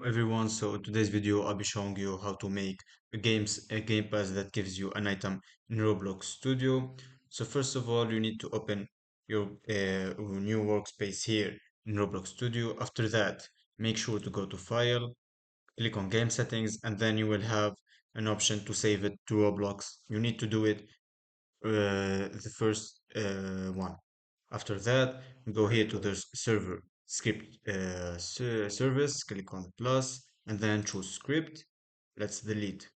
everyone, so in today's video I'll be showing you how to make a game pass that gives you an item in Roblox Studio. So first of all you need to open your new workspace here in Roblox Studio. After that, make sure to go to File, click on Game Settings, and then you will have an option to save it to Roblox. You need to do it the first one. After that, go here to the server script service, click on plus, and then choose script. Let's delete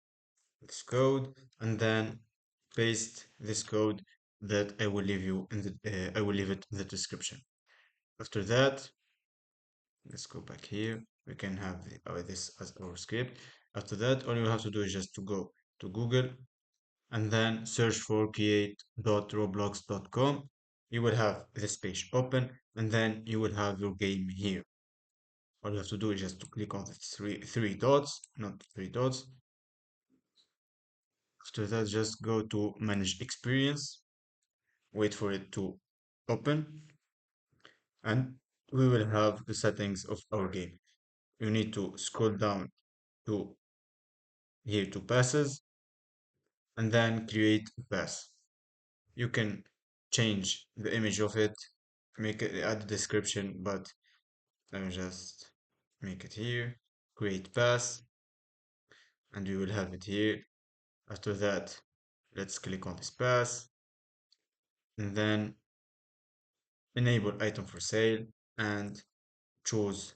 this code and then paste this code that I will leave you in the I will leave it in the description. After that, let's go back here. We can have this as our script. After that, all you have to do is just to go to Google and then search for create.roblox.com. You will have this page open and then you will have your game here. All you have to do is just to click on the three dots, not three dots. After that, just go to manage experience, wait for it to open, and we will have the settings of our game. You need to scroll down to here to passes and then create pass. You can change the image of it, make it add a description, but let me just make it here, create pass, and we will have it here. After that, let's click on this pass and then enable item for sale and choose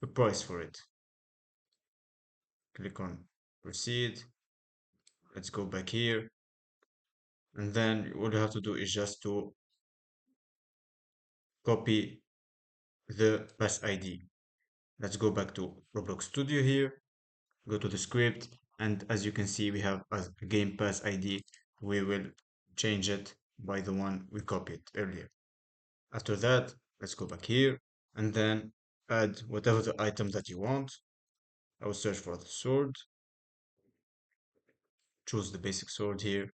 a price for it. Click on proceed. Let's go back here, and then all you have to do is just to copy the pass ID. Let's go back to Roblox Studio here, go to the script, and as you can see, we have a game pass ID. We will change it by the one we copied earlier. After that, let's go back here and then add whatever the item that you want. I will search for the sword, choose the basic sword here,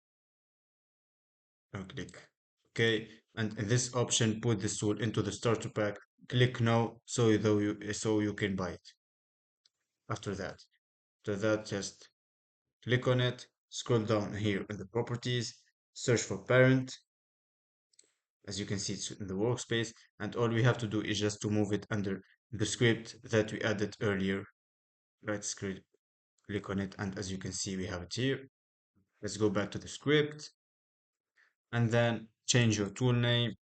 and click OK. And in this option, put this tool into the starter pack. Click no so you can buy it. After that, just click on it, scroll down here in the properties, search for parent. As you can see, it's in the workspace, and all we have to do is just to move it under the script that we added earlier. Let's click on it, and as you can see, we have it here. Let's go back to the script and then change your tool name,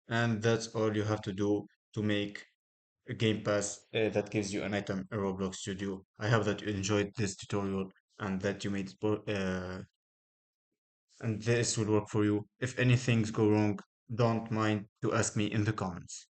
and that's all you have to do to make a game pass that gives you an item in Roblox Studio. I hope that you enjoyed this tutorial and that you made it and this will work for you. If anything's go wrong, don't mind to ask me in the comments.